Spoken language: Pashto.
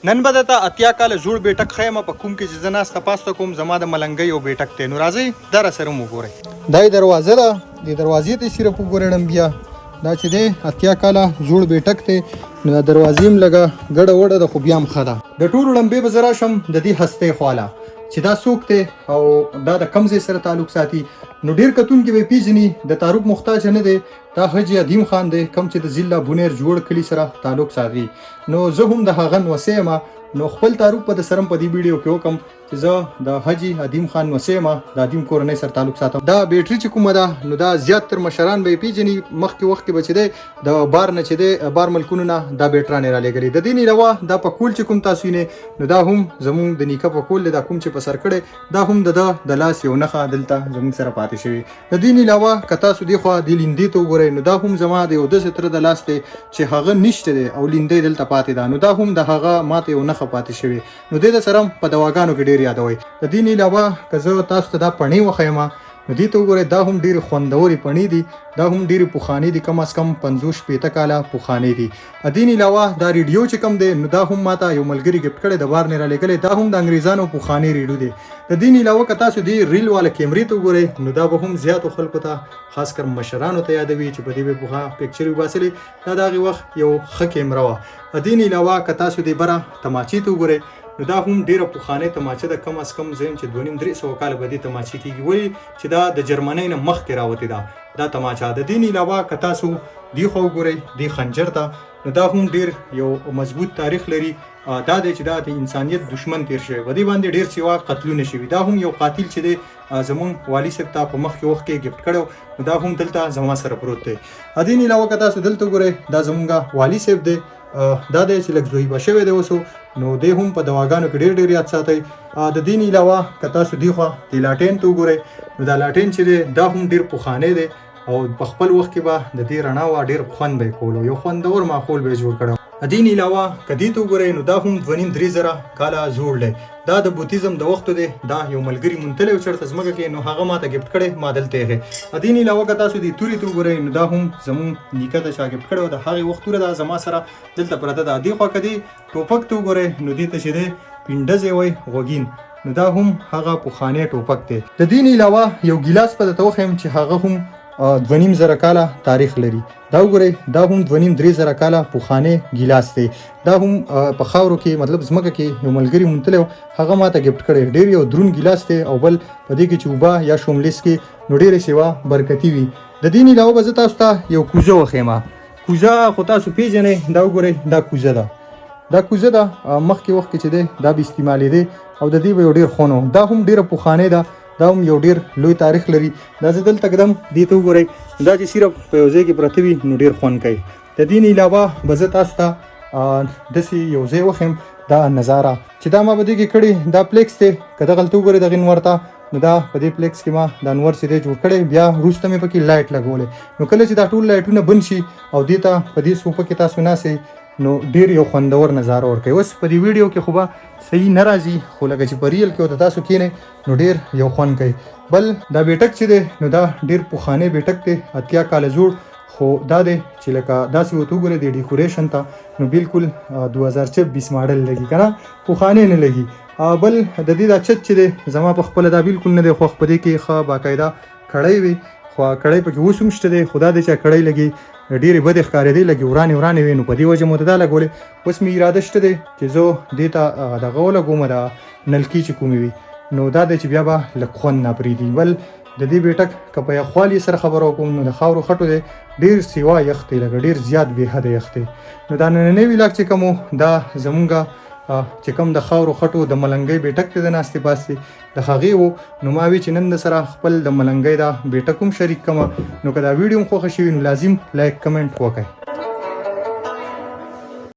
نن به درته اتیا کاله زوړ بیټک ښیم په کوم کې چې زه ناسته پاسته کوم زما د ملنګۍ یو بیټک دی. نو راځئ دا راسره مو وګورئ. دا یې دروازه ده. دې دروازې ته صرف وګورئ ډمبیا. دا چې دی اتیا کاله زوړ بیټک دی. نو دا دروازې هم لږه ګډه وډه ده خو بیا هم ښه ده. د ټولو ړمبې به زه راشم د دې هستۍ خواله چې دا څوک دی او دا د کوم ځای سره تعلق ساتي. نو ډېر کتونکي به یې پیژني د تعارف محتاج نه دی. دا حاجي ادیم خان دی کوم چې د ضلع بونیر جوړ کلي سره تعلق ساتي. نو زه هم د هغه نوسی یم. نو خپل تعارف په د سرم په دې ویډیو کې وکم چې زه د حاجي ادیم خان نوسی یم، د ادیم کورنۍ سره تعلق ساتم. دا بیټري چې کومه ده نو دا زیات تر مشران به یې پیژني. مخکې وخت کې به چې دی د بار نه چې دی بار ملکونو نه دا بیټرانې رالیږلي. د دې نه علاوه دا پکول چې کوم تاسو وینئ نو دا هم زموږ د نیکه پکول دی. دا کوم چې په سر کړی دا هم د لاس یو نښه دلته زموږ سره پاتې شوي. د دې نه علاوه که تاسو دې خوا دې لیندې ته وګورئ نو دا هم زما د یو داسې تره د لاس دی چې هغه نشته دی او لیندۍ دلته پاتې ده. نو دا هم د هغه ماته یو نښه پاتې شوي. نو دې د سره په دواګانو کې ډېر یادوئ. د دې نه علاوه که زه تاسو ته دا پڼې وښیم نو دې ته وګورئ دا هم ډېرې خوندورې پڼې دي. دا هم ډېرې پخوانۍ دي، کم از کم 50-60 کاله پخوانۍ دي. دې نه علاوه دا ریډیو چې کوم دی نو دا هم ماته یو ملګري ګفټ کړی د بار نه رالیږلی. دا هم د انګریزانو پخوانی ریډیو دی. د دې نه علاوه که تاسو دې ریل والا کیمرې ته وګورئ نو دا به هم زیاتو خلکو ته خاص کر مشرانو ته یادوي چې په دې به پخوا پکچر وباسلې. دا د هغې وخت یو ښه کیمره وه. دې نه علاوه که تاسو دې بره تماچې ته وګورئ نو دا هم ډیره پخوانۍ تماچه ده. کم از کم زه یم چې 2.5-300 کاله به دې تماچې کېږي، ولې چې دا د جرمنۍ نه مخکې راوتې ده دا تماچه. د دې نه علاوه که تاسو دې خوا وګورئ دې خنجر ته نو دا هم ډیر یو مضبوط تاریخ لري. دا دی چې دا د انسانیت دشمن تیر شوی، په دې باندې ډیر سیوا قتلونه شوي. دا هم یو قاتل چې دی زمونږ والي صاحب ته په مخکې وخت کې ګفټ کړی نو دا هم دلته زما سره پروت دی. دې نه علاوه که تاسو دلته وګورئ دا زمونږ والي صاحب دی. دا دی چې لږ زویبه شوی دی اوس نو دی هم په دواګانو کې ډېر یاد ساتئ. د دې نه علاوه که تاسو دې خوا د لاټین ته وګورئ نو دا لاټین چې دی دا هم ډېر پخوانی دی او په خپل وخت کې به د دې رڼا وه ډېر خوند به یې کولو، یو خوندور ماحول به یې جوړ کړی. دې نه علاوه که دې ته وګورئ نو دا هم 2.5-3 زره کاله زوړ دی. دا د بوتیزم د وختو دی. دا یو ملګري مونتلی و چېرته ځمکه کې نو هغه ماته ګفټ کړی، ما دلته ایښی. دې نه علاوه که تاسو دې تورې ته وګورئ نو دا هم زموږ نیکه ته چا ګفټ کړی و. د هغې وخت توره ده زما سره دلته پرته ده. دې خوا که دې ټوپک ته وګورئ نو دې ته چې دی پینډزې وایي غوږین نو دا هم هغه پخوانی ټوپک دی. د دې نه علاوه یو ګیلاس به درته وښیم چې هغه هم 2.5 زره کاله تاریخ لري. دا وګورئ دا هم 2.5-3 زره کاله پخوانی ګیلاس دی. دا هم په خاورو کې مطلب ځمکه کې یو ملګري مونتلی و هغه ماته ګفټ کړی. ډېر یو دروند ګیلاس دی او بل په دې کې چې اوبه یا شوملیس کې نو ډېرې سیوا برکتي وي. د دې نه علاوه به زه تاسو ته یو کوزه وښیم. کوزه خو تاسو پیژنئ. دا وګورئ دا کوزه ده. دا کوزه ده مخکې وخت کې چې دی دا به استعمالېدی او د دې به یو ډېر خوند و. دا هم ډېره پخوانۍ ده. دا هم یو ډېر لوی تاریخ لري. دا زه دلته ږدم دې ته وګورئ دا چې صرف په یو ځای کې پرته وي نو ډېر خوند کوي. د دې نه علاوه به زه تاسو ته داسې یو ځای وښیم دا نظاره چې دا ما به دې کې کړي. دا پلیکس دی. که دغلته وګورئ دغې نور ته نو دا په دې پلیکس کې ما دا انور چې دی جوړ کړی. بیا وروسته مې پکې لایټ لګولی. نو کله چې دا ټول لایټونه بند شي او دې ته په دې صوفه کې تاسو ناستئ نو ډېر یو خوندور نظاره ورکوي. اوس په دې ویډیو کې خو به صحیح نه راځي خو لکه چې په ریل کې ورته تاسو کښېنئ نو ډېر یو خوند کوي. بل دا بیټک چې دی نو دا ډېر پخوانی بیټک دی 80 کاله زوړ. خو دا دی چې لکه داسې ورته وګورئ د ډیکوریشن ته نو بالکل 2026 ماډل لګي که نه، پخوانی نه لګي. بل د دې دا چت چې دی زما په خپله دا بالکل نه دی خوښ. په دې کې ښه باقاعده کړی وي خو کړی پکې اوس هم شته دی. خو دا دی چې کړی لګي ډېرې بدې ښکارېدې لګي ورانې وي نو په دې وجه مو ته دا لګولې. اوس مې اراده شته دی چې زه دې ته دغه ولګوم د نلکي چې کومې وي نو دا دی چې بیا به لږ خوند نه پرېږدي. بل د دې بیټک که په یخوالي سره خبره وکړم نو د خاورو خټو دی ډېر سیوا یخ دی لکه ډېر زیات بې حده یخ دی. نو دا نننی ولاګ چې کوم دا زمونږ چې کوم د خاورو خټو د ملنګۍ بیټک ته د ناستې پاستې د هغې و نو ما وی چې نن د سره خپل د ملنګۍ دا بیټک هم شریک کړم. نو که دا ویډیو هم خوښه شوي نو لازم لایک کمنټ وکړئ.